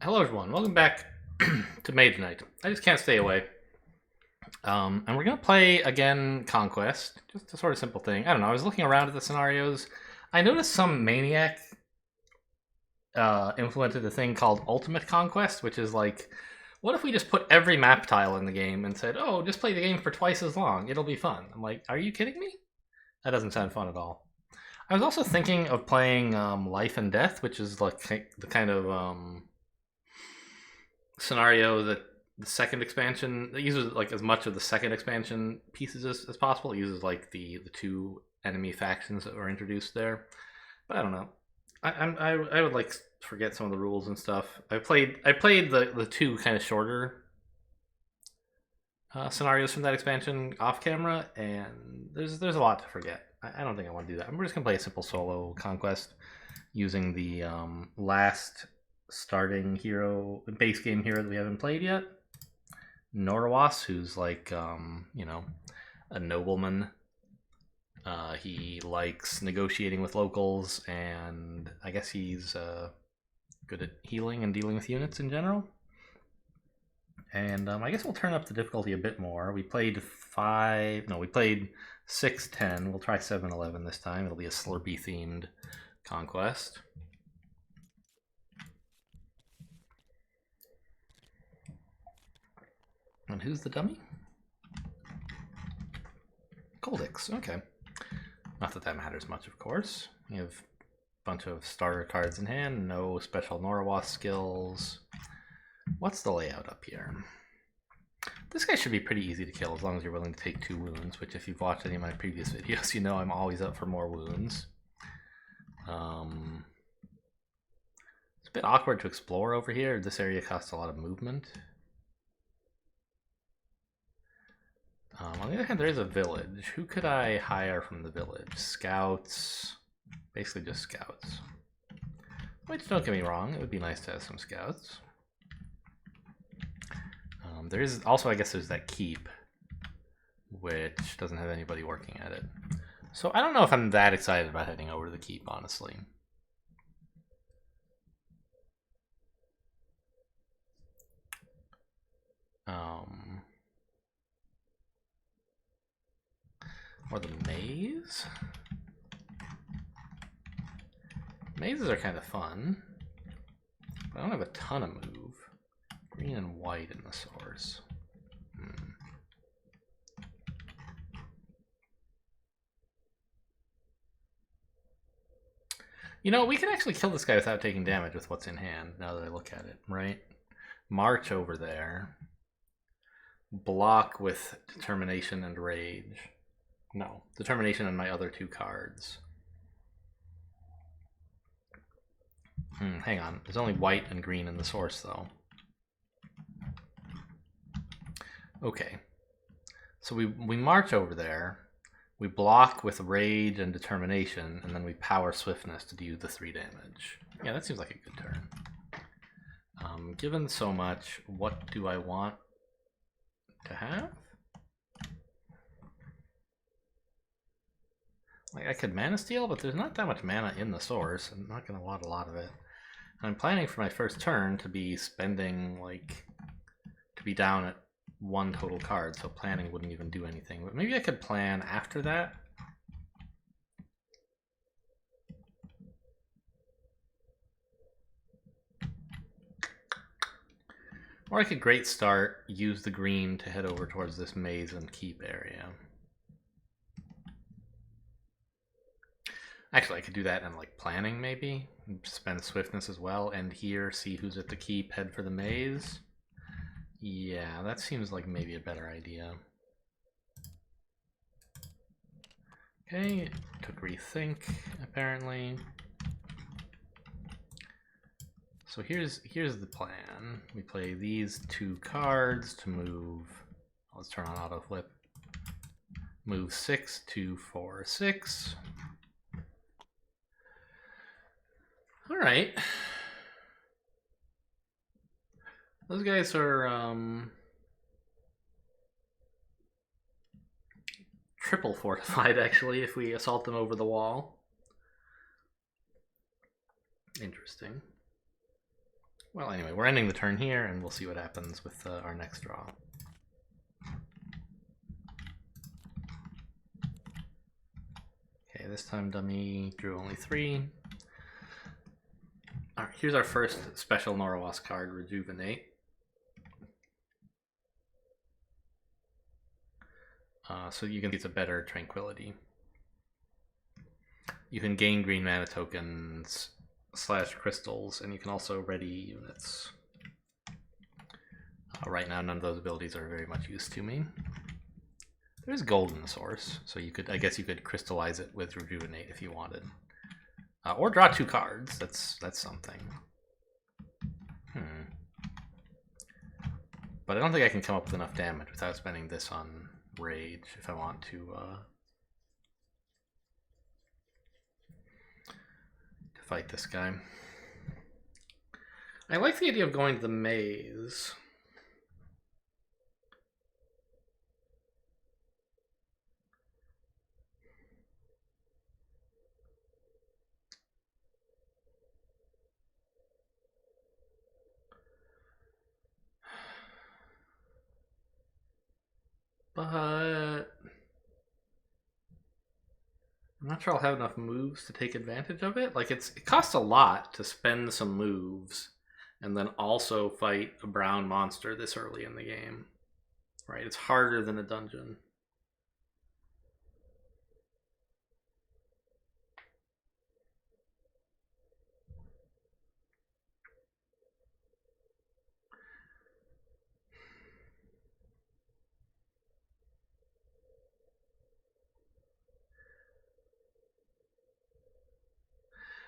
Hello, everyone. Welcome back to Mage Knight. I just can't stay away. And we're gonna play again Conquest. Just a sort of simple thing. I don't know. I was looking around at the scenarios. I noticed some maniac implemented a thing called Ultimate Conquest, which is like, what if we just put every map tile in the game and said, "Oh, just play the game for twice as long. It'll be fun." I'm like, are you kidding me? That doesn't sound fun at all. I was also thinking of playing Life and Death, which is like the kind of scenario that the second expansion it uses like as much of the second expansion pieces as possible. It uses like the two enemy factions that were introduced there. But I don't know. I would like forget some of the rules and stuff. I played the two kind of shorter scenarios from that expansion off camera, and there's a lot to forget. I don't think I want to do that. I'm just gonna play a simple solo conquest using the last starting hero, base game hero that we haven't played yet, Norwas, who's like, a nobleman. He likes negotiating with locals, and I guess he's good at healing and dealing with units in general. And I guess we'll turn up the difficulty a bit more. We played we played 6-10. We'll try 7-11 this time. It'll be a Slurpee themed conquest. And who's the dummy? Coldix, okay. Not that that matters much, of course. We have a bunch of starter cards in hand, no special Norwas skills. What's the layout up here? This guy should be pretty easy to kill as long as you're willing to take 2 wounds, which if you've watched any of my previous videos, you know I'm always up for more wounds. It's a bit awkward to explore over here. This area costs a lot of movement. On the other hand, there is a village. Who could I hire from the village? Scouts. Basically just scouts. Which, don't get me wrong, it would be nice to have some scouts. There is also, I guess there's that keep, which doesn't have anybody working at it. So I don't know if I'm that excited about heading over to the keep, honestly. Or the maze? Mazes are kind of fun, but I don't have a ton of move. Green and white in the source. You know, we can actually kill this guy without taking damage with what's in hand, now that I look at it, right? March over there. Block with Determination and Rage. No, Determination and my other 2 cards. Hang on, there's only white and green in the source, though. Okay, so we march over there, we block with Rage and Determination, and then we power Swiftness to do the 3 damage. Yeah, that seems like a good turn. Given so much, what do I want to have? Like, I could Mana Steal, but there's not that much mana in the source. I'm not going to want a lot of it. I'm planning for my first turn to be spending, like, to be down at 1 total card, so planning wouldn't even do anything. But maybe I could plan after that. Or I could Great Start, use the green to head over towards this maze and keep area. Actually, I could do that in like planning maybe. Spend Swiftness as well, end here, see who's at the keep, head for the maze. Yeah, that seems like maybe a better idea. Okay, took rethink, apparently. So here's the plan. We play these 2 cards to move. Let's turn on auto flip. Move 6 to 4, 6. All right. Those guys are triple fortified, actually, if we assault them over the wall. Interesting. Well, anyway, we're ending the turn here, and we'll see what happens with our next draw. Okay, this time dummy drew only 3. All right, here's our first special Norowas card, Rejuvenate. So you can see it's a better Tranquility. You can gain green mana tokens / crystals, and you can also ready units. Right now, none of those abilities are very much use to me. There's gold in the source, so you could, I guess, you could crystallize it with Rejuvenate if you wanted, or draw 2 cards. That's something. But I don't think I can come up with enough damage without spending this on Rage if I want to fight this guy. I like the idea of going to the maze. But I'm not sure I'll have enough moves to take advantage of it. Like, it costs a lot to spend some moves and then also fight a brown monster this early in the game. Right? It's harder than a dungeon.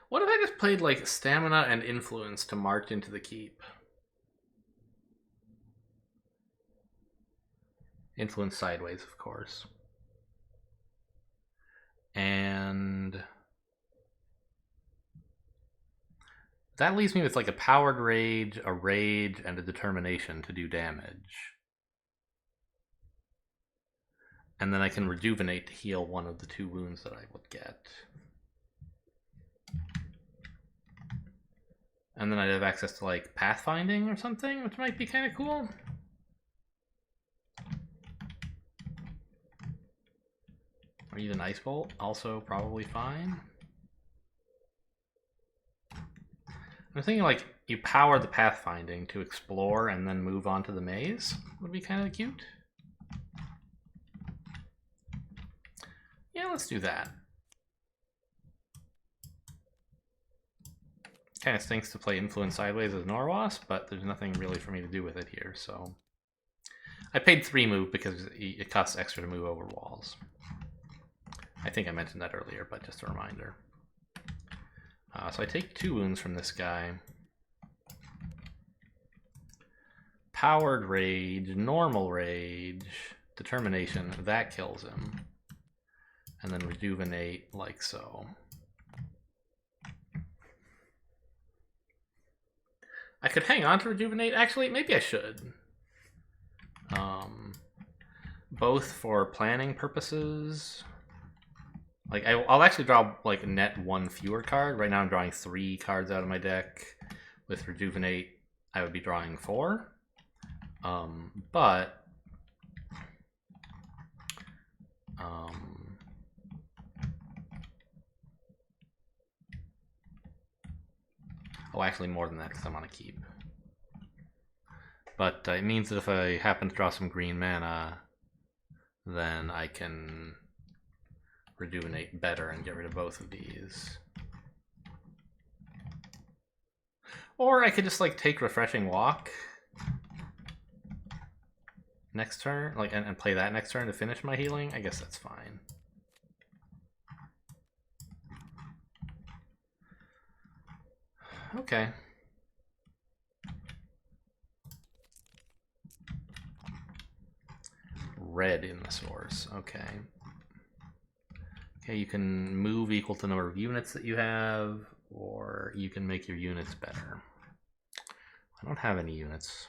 What if I just played like Stamina and Influence to march into the keep? Influence sideways, of course. And that leaves me with like a Powered Rage, a Rage, and a Determination to do damage. And then I can Rejuvenate to heal one of the 2 wounds that I would get. And then I'd have access to like Pathfinding or something, which might be kind of cool. Or even Ice Bolt, also probably fine. I'm thinking like you power the Pathfinding to explore and then move on to the maze would be kind of cute. Yeah, let's do that. Kind of stinks to play Influence sideways as Norwas, but there's nothing really for me to do with it here, so... I paid 3 move because it costs extra to move over walls. I think I mentioned that earlier, but just a reminder. So I take 2 wounds from this guy. Powered Rage, Normal Rage, Determination, that kills him. And then Rejuvenate like so. I could hang on to Rejuvenate. Actually, maybe I should. Both for planning purposes. Like, I'll actually draw like net 1 fewer card. Right now I'm drawing 3 cards out of my deck. With Rejuvenate, I would be drawing 4. But oh, actually more than that because I'm on a keep. But it means that if I happen to draw some green mana, then I can Rejuvenate better and get rid of both of these. Or I could just like take Refreshing Walk next turn, like and play that next turn to finish my healing. I guess that's fine. Okay. Red in the source. Okay. Okay, you can move equal to the number of units that you have, or you can make your units better. I don't have any units.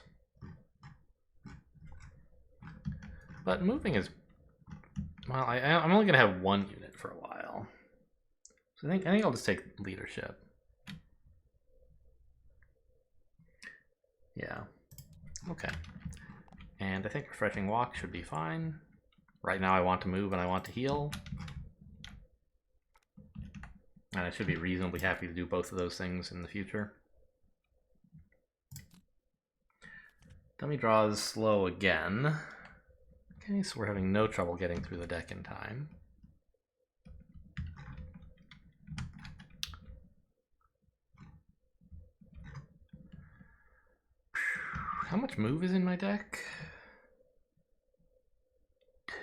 But moving is... Well, I'm only going to have 1 unit for a while. So I think I'll just take leadership. Yeah. Okay. And I think Refreshing Walk should be fine. Right now I want to move and I want to heal. And I should be reasonably happy to do both of those things in the future. Dummy draws slow again. Okay, so we're having no trouble getting through the deck in time. How much move is in my deck?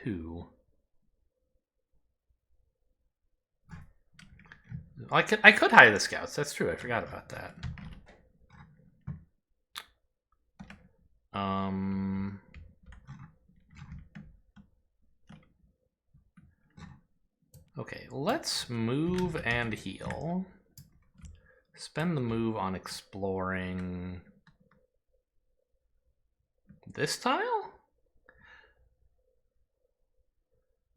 2. I could hire the scouts. That's true. I forgot about that. Okay, let's move and heal. Spend the move on exploring this tile?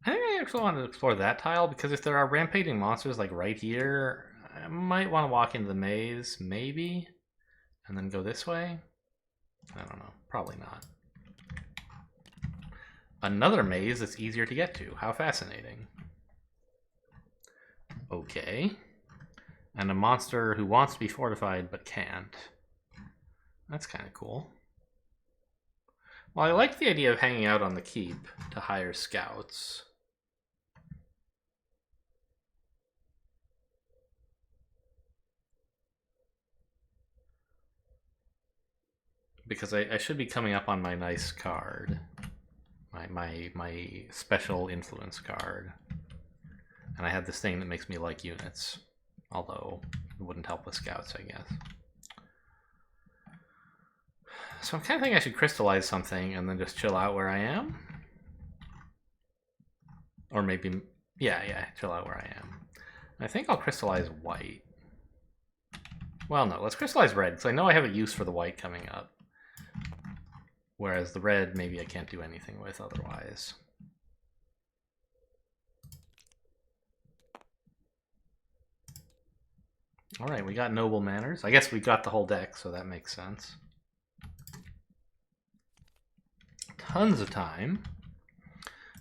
I think I actually want to explore that tile, because if there are rampaging monsters like right here, I might want to walk into the maze, maybe, and then go this way. I don't know, probably not. Another maze that's easier to get to. How fascinating. Okay. And a monster who wants to be fortified but can't. That's kind of cool. Well, I like the idea of hanging out on the keep to hire scouts. Because I should be coming up on my nice card. My special influence card. And I have this thing that makes me like units. Although it wouldn't help with scouts, I guess. So I'm kind of thinking I should crystallize something and then just chill out where I am. Or maybe, yeah, chill out where I am. I think I'll crystallize white. Well, no, let's crystallize red, because I know I have a use for the white coming up. Whereas the red, maybe I can't do anything with otherwise. Alright, we got Noble Manners. I guess we got the whole deck, so that makes sense. Tons of time.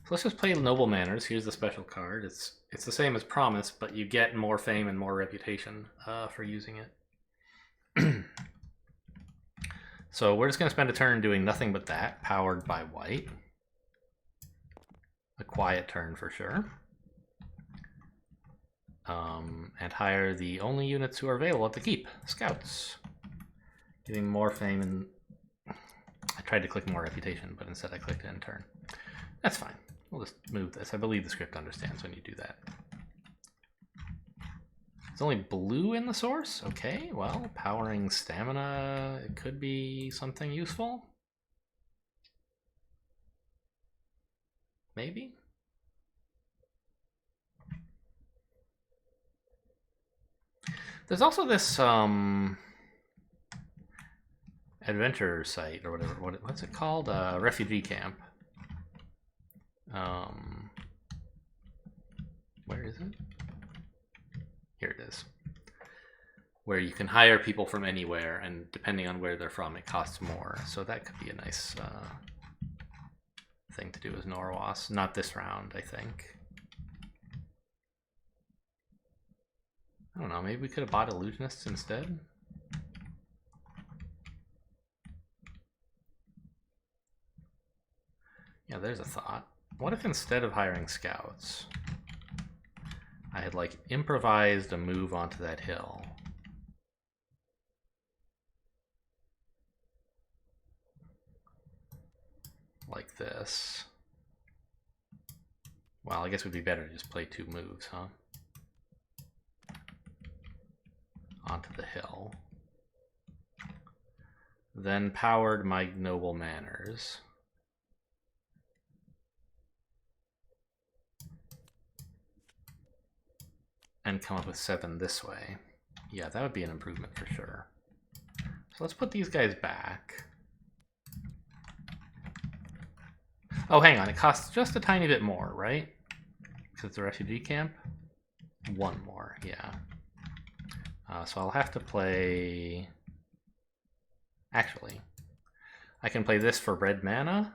So let's just play Noble Manners. Here's the special card. It's the same as Promise, but you get more fame and more reputation for using it. So we're just going to spend a turn doing nothing but that, powered by white. A quiet turn for sure. And hire the only units who are available at the keep, scouts. Giving more fame and... I tried to click more reputation, but instead I clicked end turn. That's fine. We'll just move this. I believe the script understands when you do that. It's only blue in the source? Okay, well, powering stamina, it could be something useful. Maybe? There's also this adventure site or whatever. What's it called? Refugee camp. Where is it? Here it is. Where you can hire people from anywhere, and depending on where they're from, it costs more. So that could be a nice thing to do as Norwas. Not this round, I think. I don't know, maybe we could have bought Illusionists instead? Yeah, there's a thought. What if instead of hiring scouts, I had like improvised a move onto that hill? Like this. Well, I guess it would be better to just play 2 moves, huh? Onto the hill. Then powered my Noble Manners. And come up with 7 this way. Yeah, that would be an improvement for sure. So let's put these guys back. Oh, hang on. It costs just a tiny bit more, right? Because it's a refugee camp? 1 more, yeah. So I'll have to play Actually, I can play this for red mana.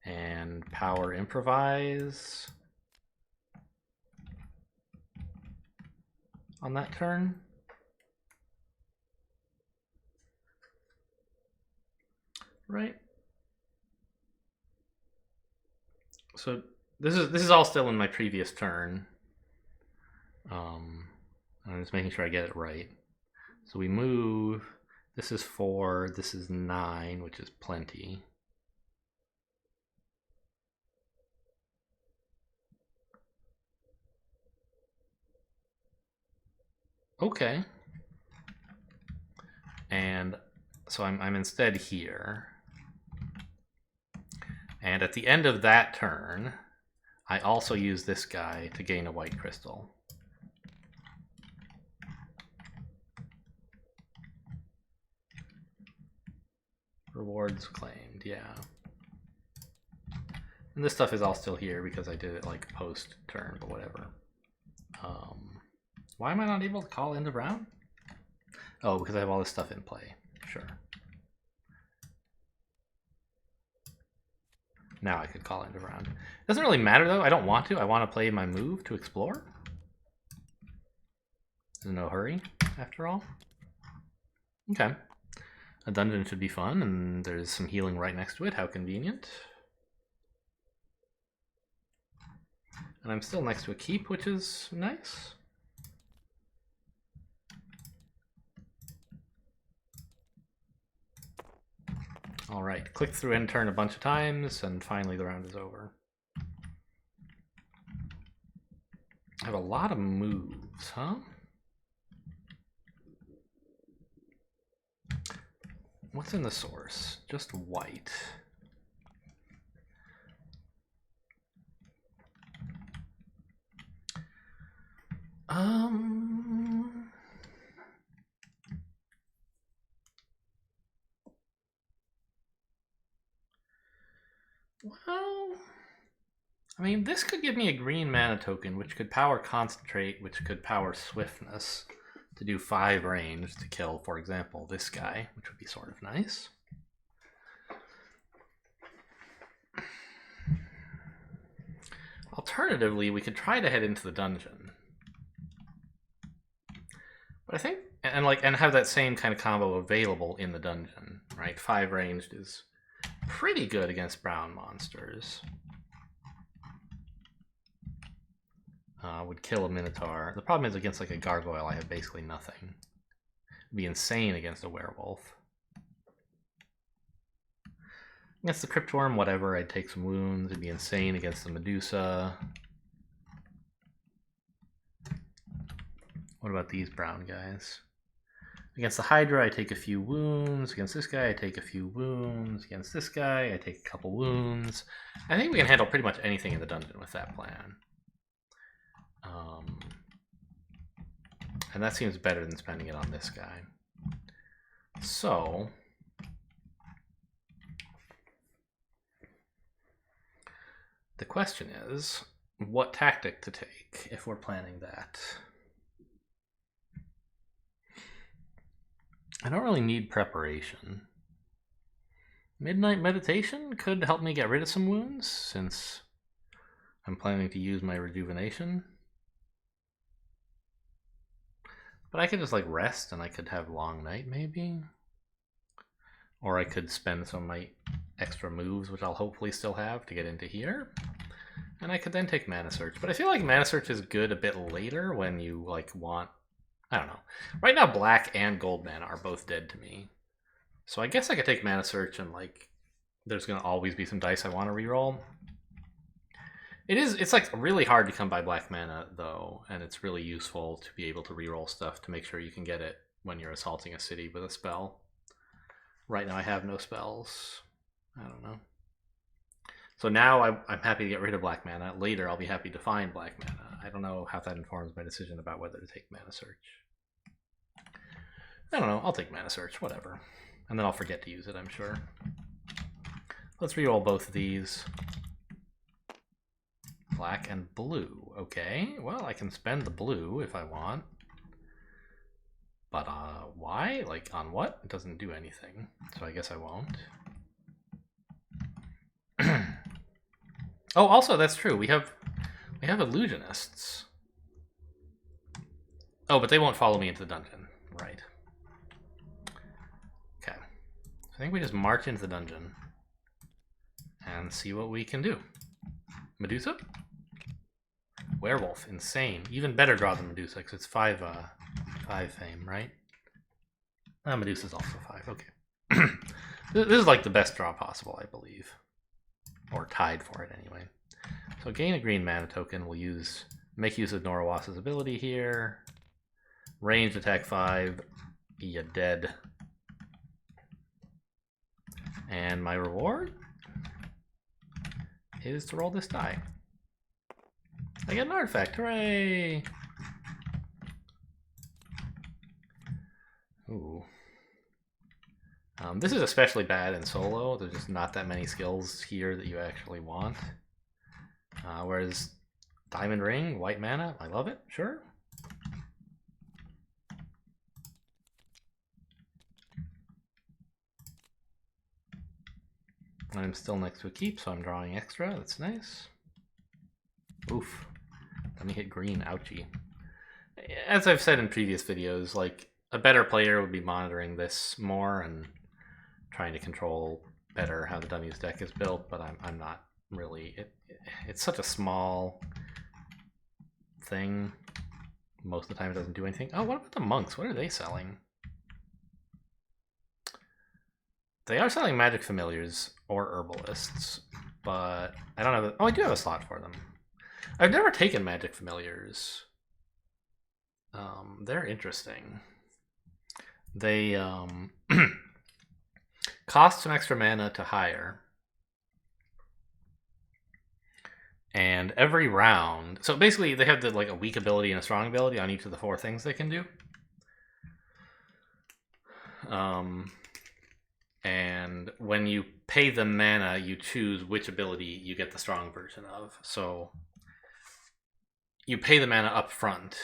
And power improvise on that turn. Right. So this is all still in my previous turn. I'm just making sure I get it right. So we move. This is 4. This is 9, which is plenty. Okay. And so I'm instead here. And at the end of that turn, I also use this guy to gain a white crystal. Rewards claimed, yeah. And this stuff is all still here because I did it like post turn, but whatever. Why am I not able to call end of round? Oh, because I have all this stuff in play. Sure. Now I could call end of round. Doesn't really matter though. I don't want to. I want to play my move to explore. There's no hurry, after all. Okay. A dungeon should be fun, and there's some healing right next to it. How convenient. And I'm still next to a keep, which is nice. All right, click through end turn a bunch of times, and finally the round is over. I have a lot of moves, huh? What's in the source? Just white. Well, I mean, this could give me a green mana token, which could power Concentrate, which could power Swiftness to do 5 range to kill, for example, this guy, which would be sort of nice. Alternatively, we could try to head into the dungeon. But I think, and have that same kind of combo available in the dungeon, right? 5 ranged is pretty good against brown monsters. Would kill a Minotaur. The problem is against like a gargoyle, I have basically nothing. It'd be insane against a werewolf. Against the Cryptworm, whatever, I'd take some wounds. It'd be insane against the Medusa. What about these brown guys? Against the Hydra, I take a few wounds. Against this guy, I take a few wounds. Against this guy, I take a couple wounds. I think we can handle pretty much anything in the dungeon with that plan. And that seems better than spending it on this guy. So, the question is, what tactic to take if we're planning that? I don't really need preparation. Midnight Meditation could help me get rid of some wounds, since I'm planning to use my rejuvenation. But I could just like rest and I could have Long Night maybe. Or I could spend some of my extra moves, which I'll hopefully still have, to get into here. And I could then take Mana Search. But I feel like Mana Search is good a bit later when you like want, I don't know. Right now black and gold mana are both dead to me. So I guess I could take Mana Search and like there's gonna always be some dice I want to reroll. It's like really hard to come by black mana though, and it's really useful to be able to reroll stuff to make sure you can get it when you're assaulting a city with a spell. Right now I have no spells. I don't know. So now I'm happy to get rid of black mana. Later I'll be happy to find black mana. I don't know how that informs my decision about whether to take Mana Search. I don't know, I'll take Mana Search, whatever. And then I'll forget to use it, I'm sure. Let's reroll both of these. Black and blue. Okay, well, I can spend the blue if I want. But why? Like on what? It doesn't do anything. So I guess I won't. Oh, also that's true. We have illusionists. Oh, but they won't follow me into the dungeon. Right. Okay. I think we just march into the dungeon and see what we can do. Medusa? Werewolf. Insane. Even better draw than Medusa, because it's 5 fame, right? Medusa's also 5. Okay. This is like the best draw possible, I believe. Or tied for it, anyway. So gain a green mana token. We'll make use of Norawas's ability here. Ranged attack 5. You dead. And my reward is to roll this die. I get an artifact. Hooray! Ooh. This is especially bad in solo. There's just not that many skills here that you actually want. Whereas Diamond Ring, white mana, I love it. Sure. I'm still next to a keep, so I'm drawing extra. That's nice. Oof. Let me hit green. Ouchie. As I've said in previous videos, like, a better player would be monitoring this more and trying to control better how the dummy's deck is built, but I'm not really. It's such a small thing. Most of the time it doesn't do anything. Oh, what about the monks? What are they selling? They are selling magic familiars or herbalists, but I don't have. Oh, I do have a slot for them. I've never taken magic familiars. They're interesting. They cost some extra mana to hire. And every round, so basically they have like a weak ability and a strong ability on each of the 4 things they can do. And when you pay the mana, you choose which ability you get the strong version of. So you pay the mana up front,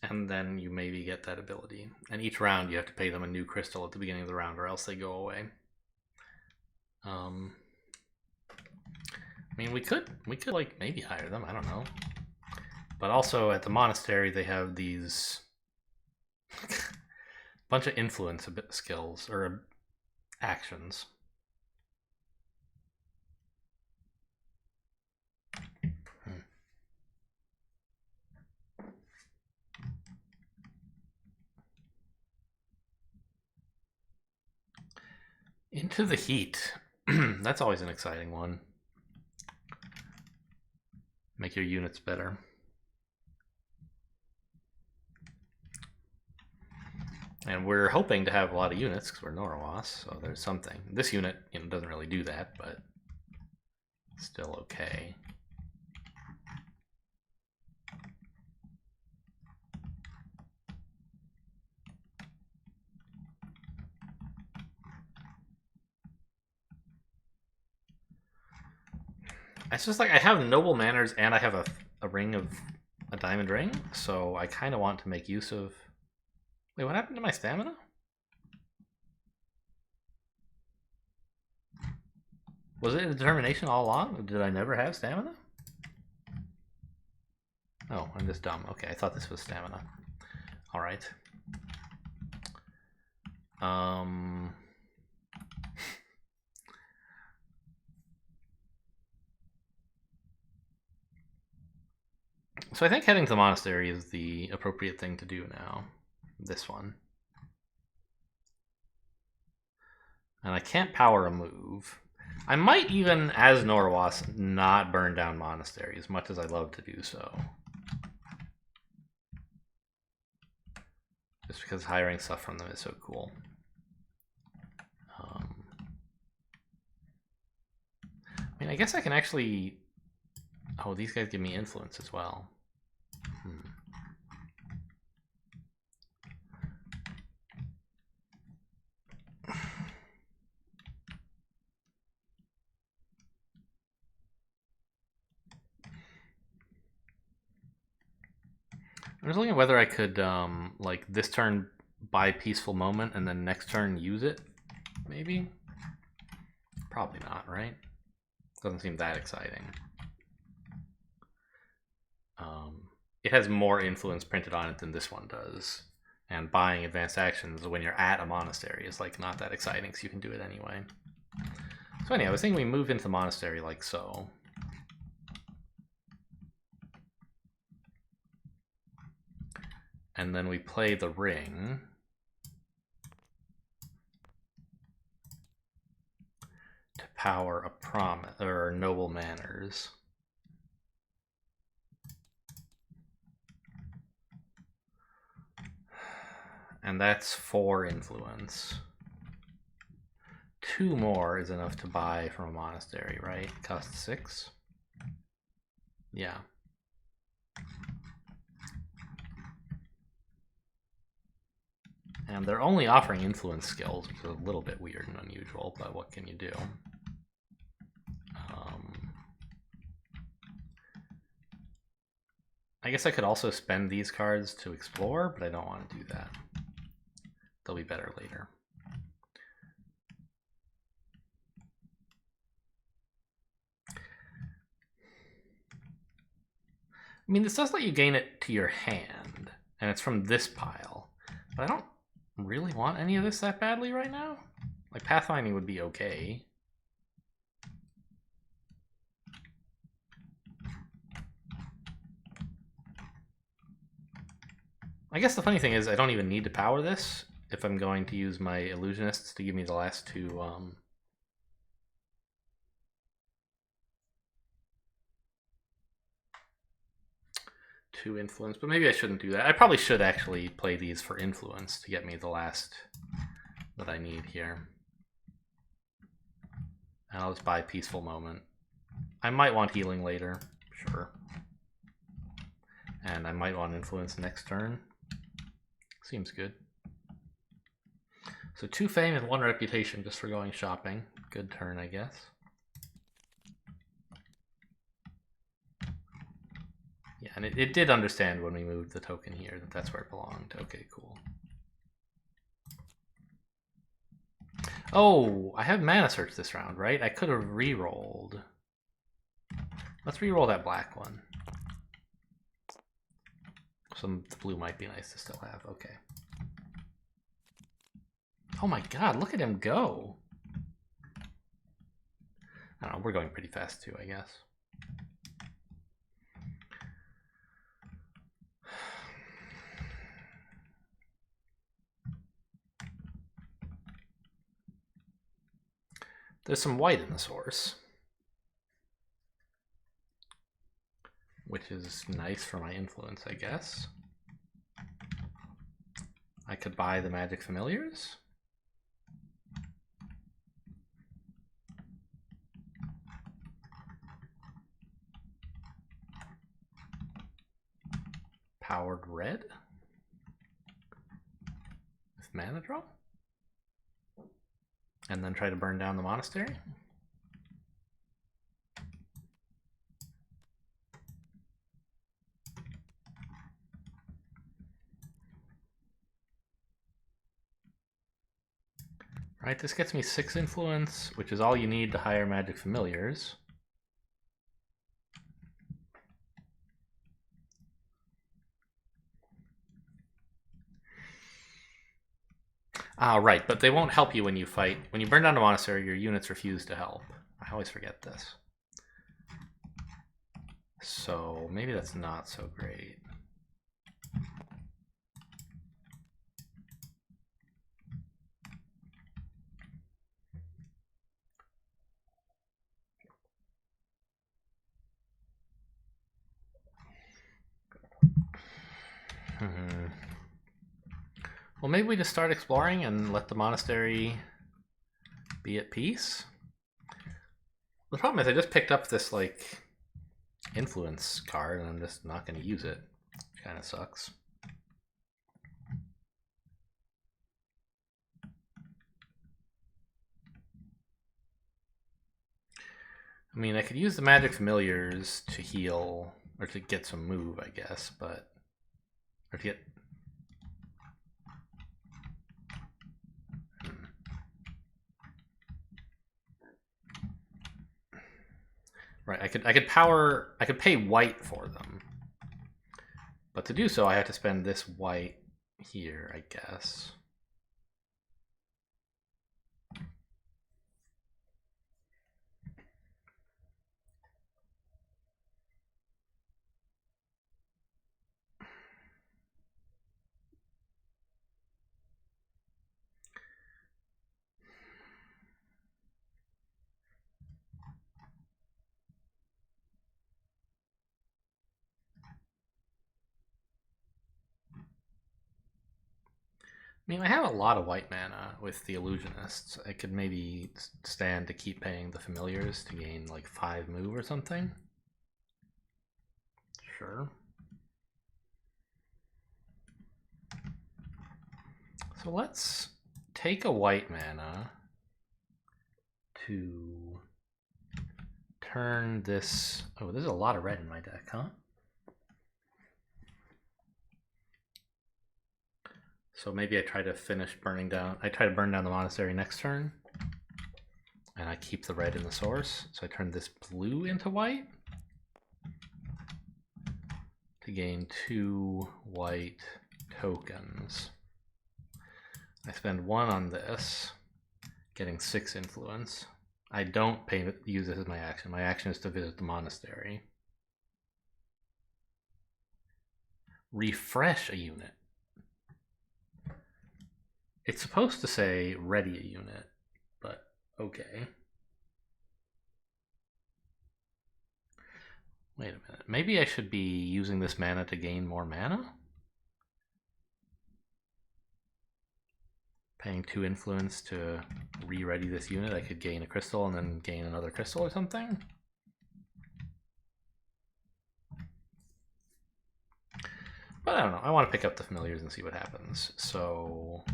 and then you maybe get that ability. And each round you have to pay them a new crystal at the beginning of the round, or else they go away. I mean, we could like maybe hire them. I don't know. But also at the monastery they have these bunch of influence skills or actions. Into the heat. That's always an exciting one. Make your units better. And we're hoping to have a lot of units because we're Norawas, so there's something. This unit, doesn't really do that, but still okay. It's just like I have noble manners and I have a ring of a diamond ring, so I kind of want to make use of. Wait, what happened to my stamina? Was it a determination all along? Or did I never have stamina? Oh, I'm just dumb. Okay, I thought this was stamina. All right. So I think heading to the monastery is the appropriate thing to do now. This one. And I can't power a move. I might even, as Norawas, not burn down monastery as much as I love to do so. Just because hiring stuff from them is so cool. I mean, I guess I can actually. Oh, these guys give me influence as well. I was looking at whether I could, like, this turn buy Peaceful Moment and then next turn use it, maybe? Probably not, right? Doesn't seem that exciting. It has more influence printed on it than this one does. And buying advanced actions when you're at a monastery is, like, not that exciting, because you can do it anyway. So anyway, I was thinking we move into the monastery like so. And then we play the ring. To power a promise, or noble manners. And that's 4 influence. 2 more is enough to buy from a monastery, right? Costs 6? Yeah. And they're only offering influence skills, which is a little bit weird and unusual, but what can you do? I guess I could also spend these cards to explore, but I don't want to do that. They'll be better later. I mean, this does let you gain it to your hand, and it's from this pile, but I don't really want any of this that badly right now. Like, pathfinding would be okay. I guess the funny thing is I don't even need to power this if I'm going to use my illusionists to give me the last 2 influence, but maybe I shouldn't do that. I probably should actually play these for influence to get me the last that I need here. And I'll just buy Peaceful Moment. I might want healing later, sure. And I might want influence next turn. Seems good. So 2 fame and 1 reputation just for going shopping. Good turn, I guess. Yeah, and it did understand when we moved the token here that that's where it belonged. Okay, cool. Oh, I have mana search this round, right? I could have re-rolled. Let's re-roll that black one. The blue might be nice to still have. Okay. Oh my god, look at him go. I don't know, we're going pretty fast too, I guess. There's some white in the source, which is nice for my influence, I guess. I could buy the Magic Familiars. Powered red with mana draw. And then try to burn down the monastery. Right, this gets me 6 influence, which is all you need to hire Magic Familiars. Ah, right, but they won't help you when you fight. When you burn down a monastery, your units refuse to help. I always forget this. So maybe that's not so great. Well, maybe we just start exploring and let the monastery be at peace. The problem is I just picked up this, like, influence card and I'm just not going to use it. Which kind of sucks. I mean, I could use the Magic Familiars to heal, or to get some move, I guess, but Or to get... Right, I could pay white for them. But to do so, I have to spend this white here, I guess. I mean, I have a lot of white mana with the Illusionists. I could maybe stand to keep paying the Familiars to gain like 5 move or something. Sure. So let's take a white mana to turn this... Oh, there's a lot of red in my deck, huh? So maybe I try to finish burning down... I try to burn down the monastery next turn. And I keep the red in the source. So I turn this blue into white. To gain 2 white tokens. I spend 1 on this. Getting 6 influence. I don't use this as my action. My action is to visit the monastery. Refresh a unit. It's supposed to say ready a unit, but okay. Wait a minute. Maybe I should be using this mana to gain more mana? Paying 2 influence to re-ready this unit. I could gain a crystal and then gain another crystal or something? But I don't know. I want to pick up the Familiars and see what happens. So...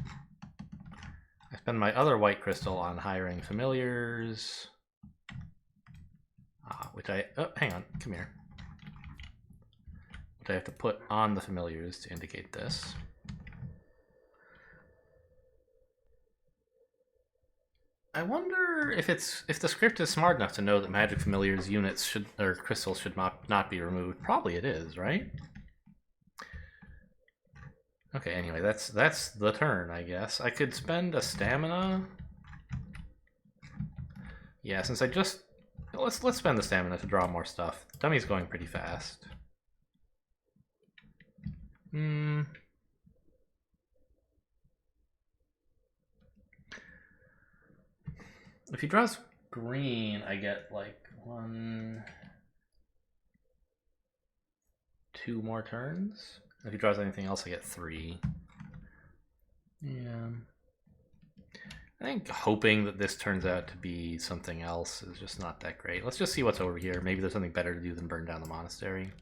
I spend my other white crystal on hiring Familiars. Which I... Oh, hang on. Come here. Which I have to put on the Familiars to indicate this. I wonder if the script is smart enough to know that Magic Familiars units or crystals should not be removed. Probably it is, right? Okay, anyway, that's the turn, I guess. I could spend a stamina. Yeah, since I just... Let's spend the stamina to draw more stuff. Dummy's going pretty fast. If he draws green, I get like 1, 2 more turns. If he draws anything else, I get 3. Yeah. I think hoping that this turns out to be something else is just not that great. Let's just see what's over here. Maybe there's something better to do than burn down the monastery.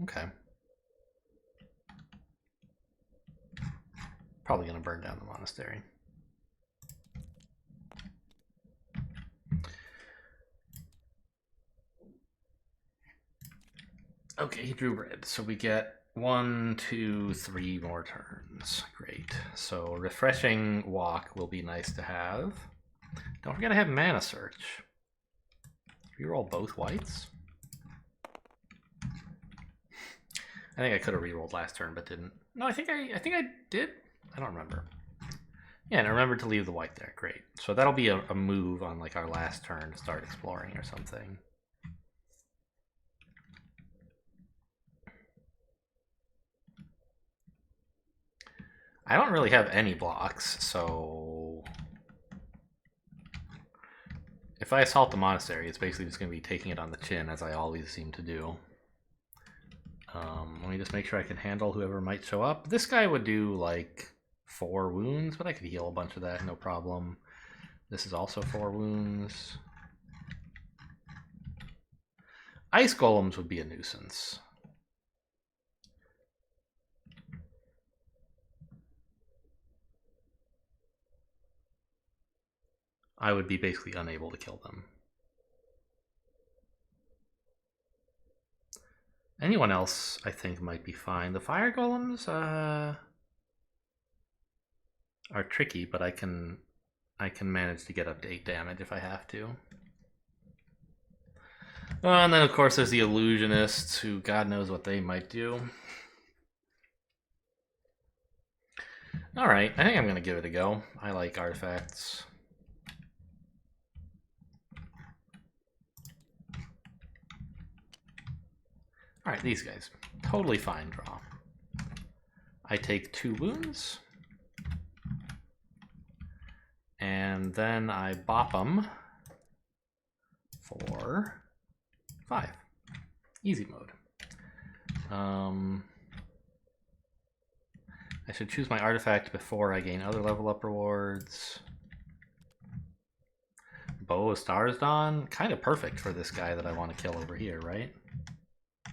Okay. Probably going to burn down the monastery. Okay, he drew red, so we get 1, 2, 3 more turns. Great. So refreshing walk will be nice to have. Don't forget I have mana search. Reroll both whites. I think I could have rerolled last turn, but didn't. No, I think I did. I don't remember. Yeah, and I remembered to leave the white there. Great. So that'll be a move on like our last turn to start exploring or something. I don't really have any blocks, so if I assault the monastery, it's basically just going to be taking it on the chin, as I always seem to do. Let me just make sure I can handle whoever might show up. This guy would do like 4 wounds, but I could heal a bunch of that, no problem. This is also 4 wounds. Ice golems would be a nuisance. I would be basically unable to kill them. Anyone else, I think, might be fine. The fire golems are tricky, but I can manage to get up to 8 damage if I have to. And then, of course, there's the illusionists, who God knows what they might do. Alright, I think I'm going to give it a go. I like artifacts. Alright, these guys. Totally fine draw. I take 2 wounds. And then I bop them for 5. Easy mode. I should choose my artifact before I gain other level up rewards. Bow of Stars Dawn, kind of perfect for this guy that I want to kill over here, right? I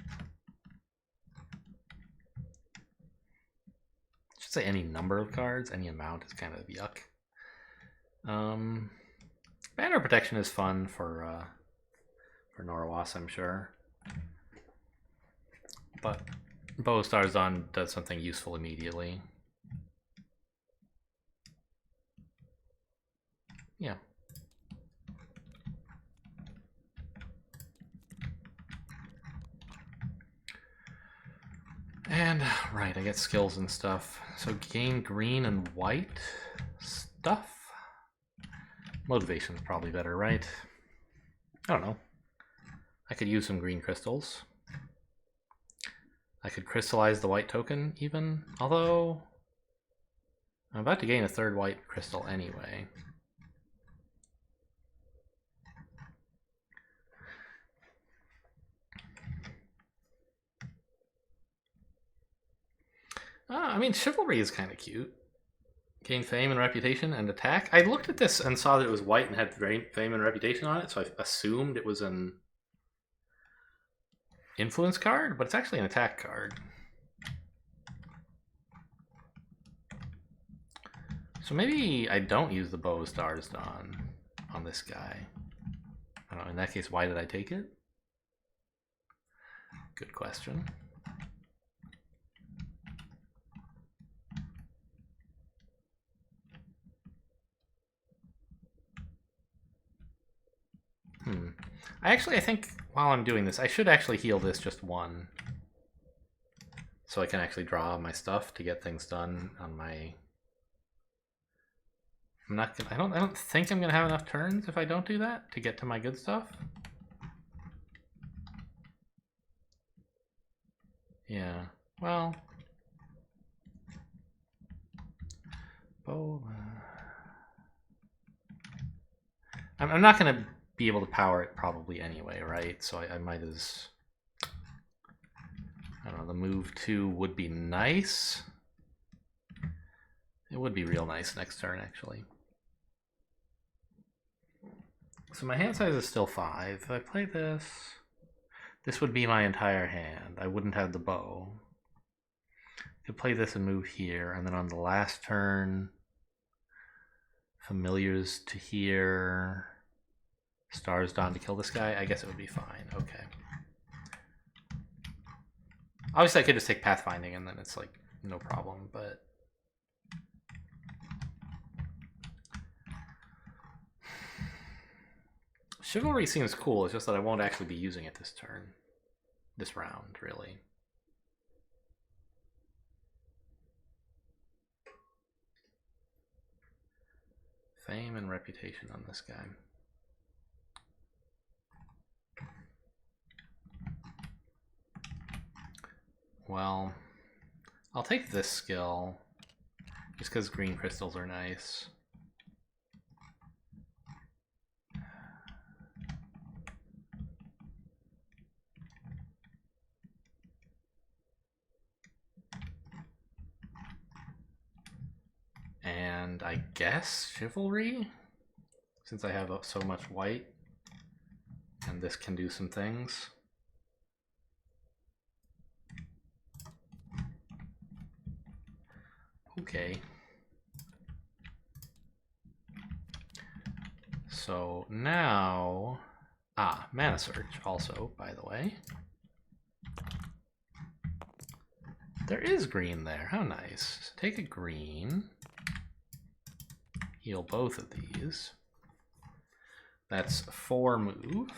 should say any number of cards, any amount is kind of yuck. Banner Protection is fun for Norwas, I'm sure. But Bow of Stars Dawn does something useful immediately. Yeah. And, right, I get skills and stuff. So gain green and white stuff. Motivation's probably better, right? I don't know. I could use some green crystals. I could crystallize the white token, even. Although, I'm about to gain a 3rd white crystal anyway. I mean, Chivalry is kind of cute. Gain fame and reputation and attack. I looked at this and saw that it was white and had fame and reputation on it, so I assumed it was an influence card, but it's actually an attack card. So maybe I don't use the Bow of Stars Dawn on this guy. I don't know, in that case, why did I take it? Good question. I think while I'm doing this, I should actually heal this just 1. So I can actually draw my stuff to get things done on my... I don't think I'm gonna have enough turns if I don't do that to get to my good stuff. Yeah, well... I'm not gonna be able to power it probably anyway, right? So I might as... I don't know, the move 2 would be nice. It would be real nice next turn, actually. So my hand size is still 5. If I play this, this would be my entire hand. I wouldn't have the bow. I could play this and move here, and then on the last turn, familiars to here, Stars Dawn to kill this guy. I guess it would be fine. Okay. Obviously, I could just take Pathfinding, and then it's like no problem, but... Chivalry seems cool, it's just that I won't actually be using it this turn. This round, really. Fame and reputation on this guy. Well, I'll take this skill, just because green crystals are nice. And I guess Chivalry, since I have so much white, and this can do some things. Okay. So now, Mana Search also, by the way. There is green there. How nice. So take a green. Heal both of these. That's 4 move.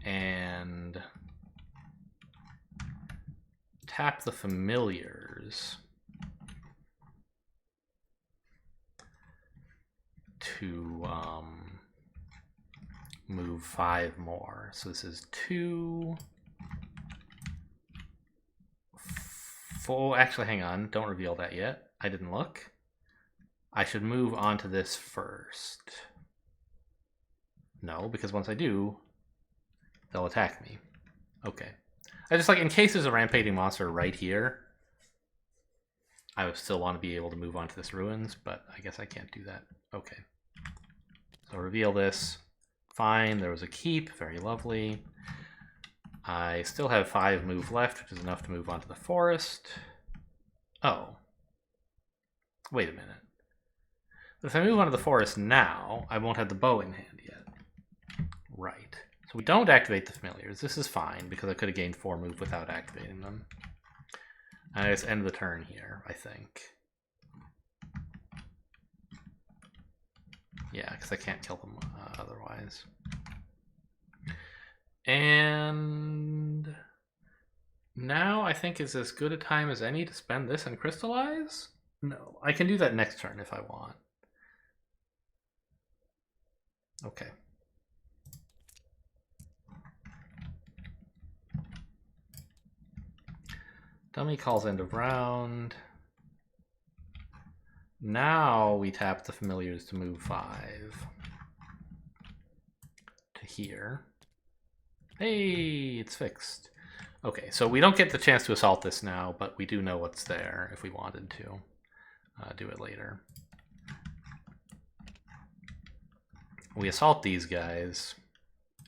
And tap the familiars to move 5 more. So this is 2, 4. Actually, hang on. Don't reveal that yet. I didn't look. I should move on to this first. No, because once I do, they'll attack me. Okay. I just, like, in case there's a rampaging monster right here, I would still want to be able to move on to this ruins, but I guess I can't do that. Okay. So reveal this. Fine, there was a keep. Very lovely. I still have 5 move left, which is enough to move on to the forest. Oh. Wait a minute. If I move on to the forest now, I won't have the bow in hand yet. Right. So we don't activate the familiars. This is fine, because I could have gained 4 move without activating them. I just end the turn here, I think. Yeah, because I can't kill them otherwise. And now I think is as good a time as any to spend this and crystallize? No, I can do that next turn if I want. Okay. Dummy calls end of round. Now we tap the familiars to move 5 to here. Hey, it's fixed. Okay, so we don't get the chance to assault this now, but we do know what's there if we wanted to do it later. We assault these guys,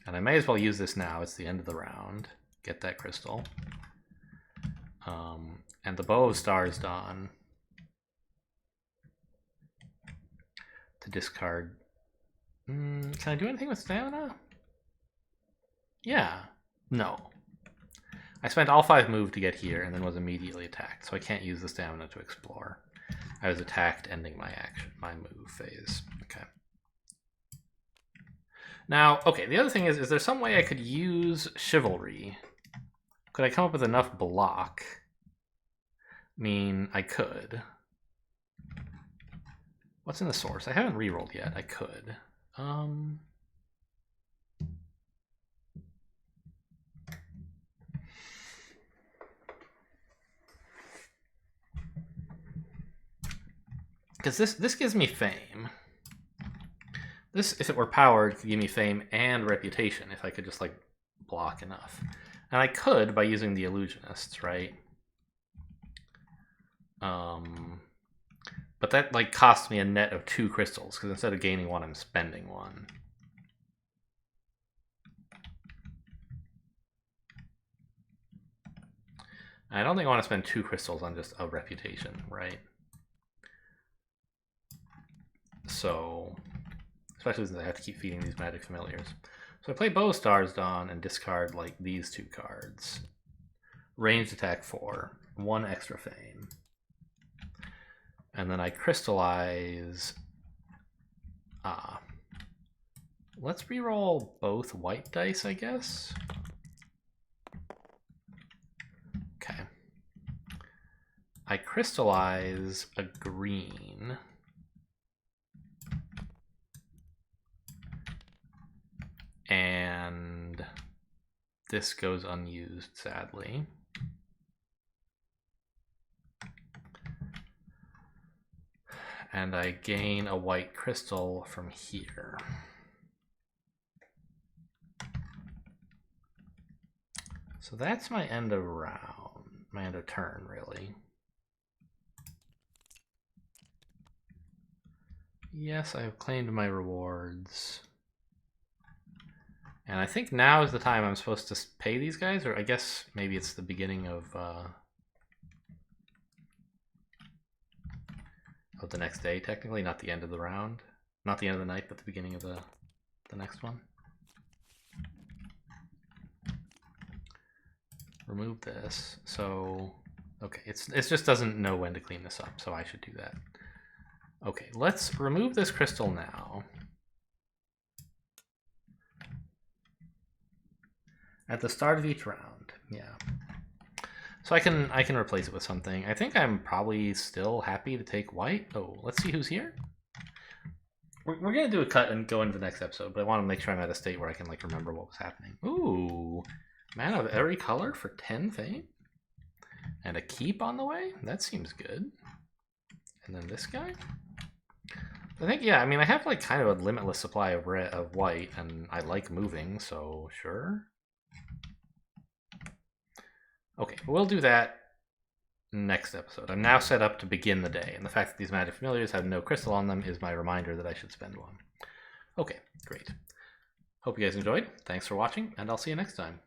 and I may as well use this now. It's the end of the round. Get that crystal. And the Bow of Stars Dawn to discard. Can I do anything with stamina? Yeah. No. I spent all 5 move to get here and then was immediately attacked, so I can't use the stamina to explore. I was attacked, ending my action, my move phase. Okay. Now, okay, the other thing is there some way I could use Chivalry? Could I come up with enough block? I mean, I could. What's in the source? I haven't rerolled yet. I could. Because this gives me fame. This, if it were powered, could give me fame and reputation if I could just, like, block enough. And I could by using the illusionists, right? But that, like, costs me a net of 2 crystals, because instead of gaining 1, I'm spending 1. I don't think I want to spend 2 crystals on just a reputation, right? So, especially since I have to keep feeding these magic familiars. So I play Bow of Stars Dawn and discard, like, these 2 cards. Ranged attack 4, 1 extra fame. And then I crystallize. Let's reroll both white dice, I guess. Okay. I crystallize a green. And this goes unused, sadly. And I gain a white crystal from here. So that's my end of round, my end of turn, really. Yes, I've claimed my rewards. And I think now is the time I'm supposed to pay these guys, or I guess maybe it's the beginning of the next day, technically, not the end of the round. Not the end of the night, but the beginning of the next one. remove this. So, okay, it just doesn't know when to clean this up, so I should do that. Okay, let's remove this crystal now. At the start of each round, yeah. So I can replace it with something. I think I'm probably still happy to take white. Oh, let's see who's here. We're gonna do a cut and go into the next episode, but I want to make sure I'm at a state where I can like remember what was happening. Ooh, man of every color for 10 fame, and a keep on the way. That seems good. And then this guy. I think, yeah. I mean, I have like kind of a limitless supply of red, of white, and I like moving, so sure. Okay, we'll do that next episode. I'm now set up to begin the day, and the fact that these magic familiars have no crystal on them is my reminder that I should spend one. Okay, great. Hope you guys enjoyed. Thanks for watching, and I'll see you next time.